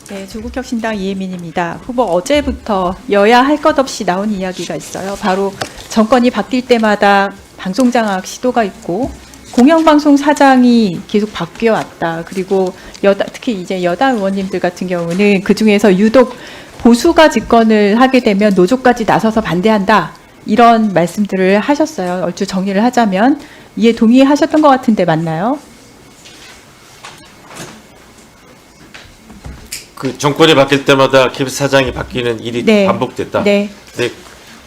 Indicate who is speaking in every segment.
Speaker 1: 네, 조국혁신당 이혜민입니다. 후보 어제부터 여야 할 것 없이 나온 이야기가 있어요. 바로 정권이 바뀔 때마다 방송장악 시도가 있고 공영방송 사장이 계속 바뀌어 왔다. 그리고 특히 이제 여당 의원님들 같은 경우는 그중에서 유독 보수가 집권을 하게 되면 노조까지 나서서 반대한다. 이런 말씀들을 하셨어요. 얼추 정리를 하자면 이에 동의하셨던 것 같은데 맞나요?
Speaker 2: 그 정권이 바뀔 때마다 KBS 사장이 바뀌는 일이
Speaker 1: 네.
Speaker 2: 반복됐다.
Speaker 1: 네.
Speaker 2: 네,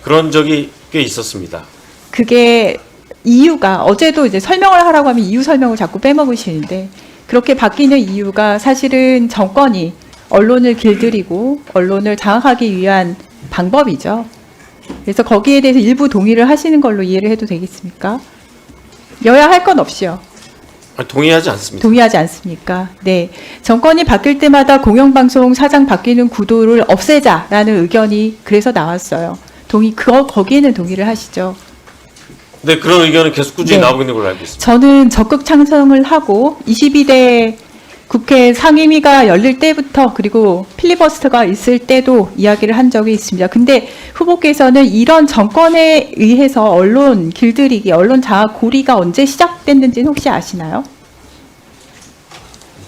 Speaker 2: 그런 적이 꽤 있었습니다.
Speaker 1: 그게 이유가 어제도 이제 설명을 하라고 하면 이유 설명을 자꾸 빼먹으시는데 그렇게 바뀌는 이유가 사실은 정권이 언론을 길들이고 언론을 장악하기 위한 방법이죠. 그래서 거기에 대해서 일부 동의를 하시는 걸로 이해를 해도 되겠습니까? 여야 할 건 없이요.
Speaker 2: 동의하지 않습니다.
Speaker 1: 동의하지 않습니까? 네. 정권이 바뀔 때마다 공영방송 사장 바뀌는 구도를 없애자라는 의견이 그래서 나왔어요. 거기에는 동의를 하시죠.
Speaker 2: 네, 그런 의견은 계속 꾸준히
Speaker 1: 네.
Speaker 2: 나오고 있는 걸로 알고 있습니다.
Speaker 1: 저는 적극 찬성을 하고 22대 국회 상임위가 열릴 때부터 그리고 필리버스터가 있을 때도 이야기를 한 적이 있습니다. 근데 후보께서는 이런 정권에 의해서 언론 길들이기, 언론 장악 고리가 언제 시작됐는지는 혹시 아시나요?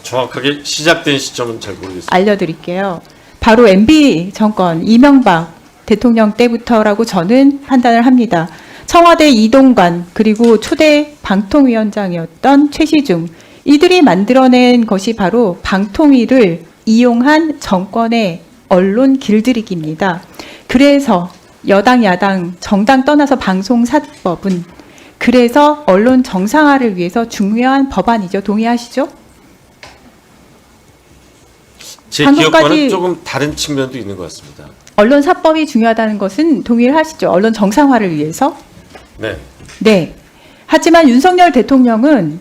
Speaker 2: 정확하게 시작된 시점은 잘 모르겠습니다.
Speaker 1: 알려드릴게요. 바로 MB 정권 이명박 대통령 때부터라고 저는 판단을 합니다. 청와대 이동관 그리고 초대 방통위원장이었던 최시중 이들이 만들어낸 것이 바로 방통위를 이용한 정권의 언론 길들이기입니다. 그래서 여당 야당 정당 떠나서 방송사법은 그래서 언론 정상화를 위해서 중요한 법안이죠. 동의하시죠?
Speaker 2: 제
Speaker 1: 방금까지-
Speaker 2: 기억과는 조금 다른 측면도 있는 것 같습니다.
Speaker 1: 언론사법이 중요하다는 것은 동의를 하시죠. 언론 정상화를 위해서.
Speaker 2: 네,
Speaker 1: 네. 하지만 윤석열 대통령은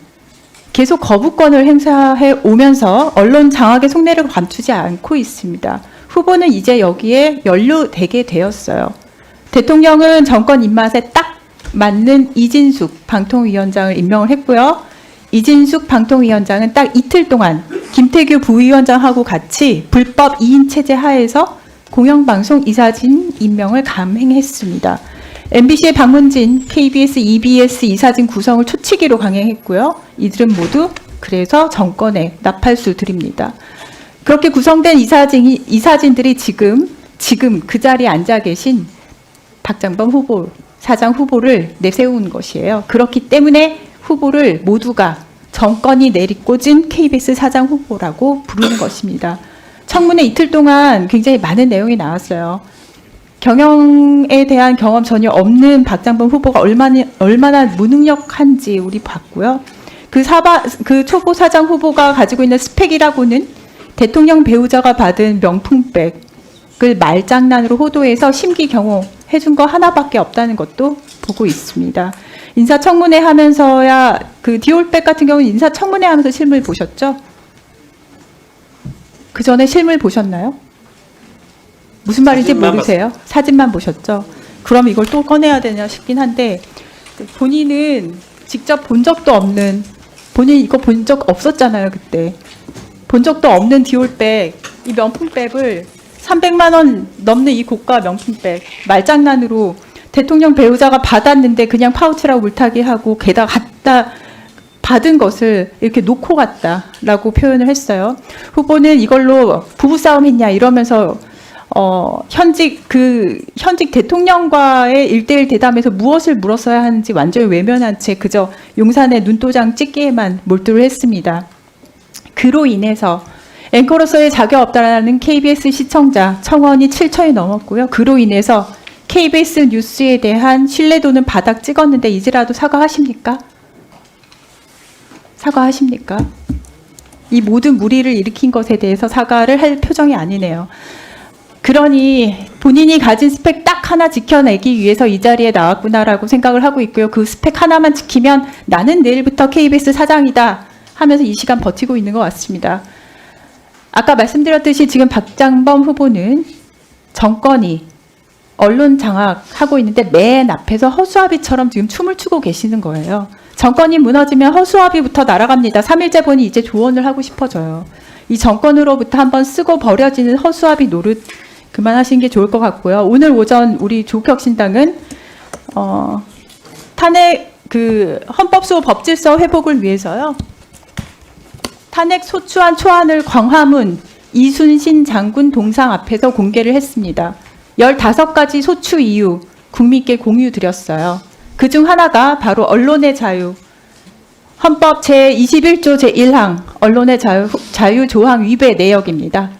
Speaker 1: 계속 거부권을 행사해 오면서 언론 장악의 속내를 감추지 않고 있습니다. 후보는 이제 여기에 연루되게 되었어요. 대통령은 정권 입맛에 딱 맞는 이진숙 방통위원장을 임명을 했고요. 이진숙 방통위원장은 딱 이틀 동안 김태규 부위원장하고 같이 불법 2인 체제 하에서 공영방송 이사진 임명을 감행했습니다. MBC의 박문진, KBS, EBS 이사진 구성을 초치기로 강행했고요. 이들은 모두 그래서 정권의 나팔수들입니다. 그렇게 구성된 이사진들이 지금 그 자리에 앉아 계신 박장범 후보, 사장 후보를 내세운 것이에요. 그렇기 때문에 후보를 모두가 정권이 내리꽂은 KBS 사장 후보라고 부르는 것입니다. 청문회 이틀 동안 굉장히 많은 내용이 나왔어요. 경영에 대한 경험 전혀 없는 박장범 후보가 얼마나 무능력한지 우리 봤고요. 그 초보 사장 후보가 가지고 있는 스펙이라고는 대통령 배우자가 받은 명품백을 말장난으로 호도해서 심기 경호해준 거 하나밖에 없다는 것도 보고 있습니다. 인사청문회 하면서야 그 디올백 같은 경우는 인사청문회 하면서 실물 보셨죠? 그 전에 실물 보셨나요? 무슨 말인지
Speaker 2: 사진만
Speaker 1: 모르세요? 사진만 보셨죠? 그럼 이걸 또 꺼내야 되냐 싶긴 한데 본인은 직접 본 적도 없는 본인 이거 본 적 없었잖아요 그때 본 적도 없는 디올백 이 명품백을 300만 원 넘는 이 고가 명품백 말장난으로 대통령 배우자가 받았는데 그냥 파우치라고 물타기 하고 게다가 갖다 받은 것을 이렇게 놓고 갔다라고 표현을 했어요. 후보는 이걸로 부부싸움 했냐 이러면서 현직 대통령과의 1대1 대담에서 무엇을 물었어야 하는지 완전히 외면한 채 그저 용산의 눈도장 찍기에만 몰두를 했습니다. 그로 인해서 앵커로서의 자격 없다라는 KBS 시청자 청원이 7천이 넘었고요. 그로 인해서 KBS 뉴스에 대한 신뢰도는 바닥 찍었는데 이제라도 사과하십니까? 사과하십니까? 이 모든 무리를 일으킨 것에 대해서 사과를 할 표정이 아니네요. 그러니 본인이 가진 스펙 딱 하나 지켜내기 위해서 이 자리에 나왔구나라고 생각을 하고 있고요. 그 스펙 하나만 지키면 나는 내일부터 KBS 사장이다 하면서 이 시간 버티고 있는 것 같습니다. 아까 말씀드렸듯이 지금 박장범 후보는 정권이 언론 장악하고 있는데 맨 앞에서 허수아비처럼 지금 춤을 추고 계시는 거예요. 정권이 무너지면 허수아비부터 날아갑니다. 3.1제 본이 이제 조언을 하고 싶어져요. 이 정권으로부터 한번 쓰고 버려지는 허수아비 노릇 그만하시는 게 좋을 것 같고요. 오늘 오전 우리 조국혁신당은 탄핵 헌법수호 법질서 회복을 위해서요. 탄핵 소추안 초안을 광화문 이순신 장군 동상 앞에서 공개를 했습니다. 15가지 소추 이유 국민께 공유 드렸어요. 그중 하나가 바로 언론의 자유, 헌법 제21조 제1항 언론의 자유 조항 위배 내역입니다.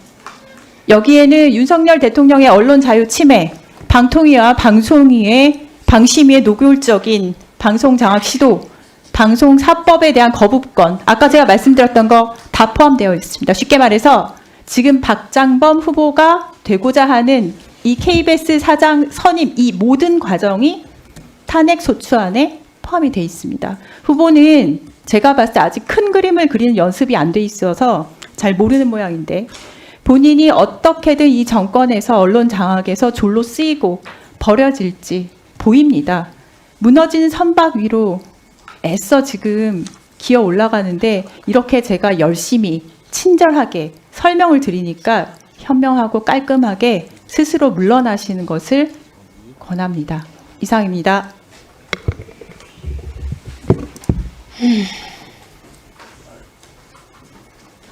Speaker 1: 여기에는 윤석열 대통령의 언론 자유 침해, 방통위와 방심위의 노골적인 방송 장악 시도, 방송 사법에 대한 거부권, 아까 제가 말씀드렸던 거 다 포함되어 있습니다. 쉽게 말해서 지금 박장범 후보가 되고자 하는 이 KBS 사장 선임 이 모든 과정이 탄핵 소추안에 포함이 돼 있습니다. 후보는 제가 봤을 때 아직 큰 그림을 그리는 연습이 안 돼 있어서 잘 모르는 모양인데 본인이 어떻게든 이 정권에서 언론 장악에서 졸로 쓰이고 버려질지 보입니다. 무너지는 선박 위로 애써 지금 기어 올라가는데 이렇게 제가 열심히 친절하게 설명을 드리니까 현명하고 깔끔하게 스스로 물러나시는 것을 권합니다. 이상입니다.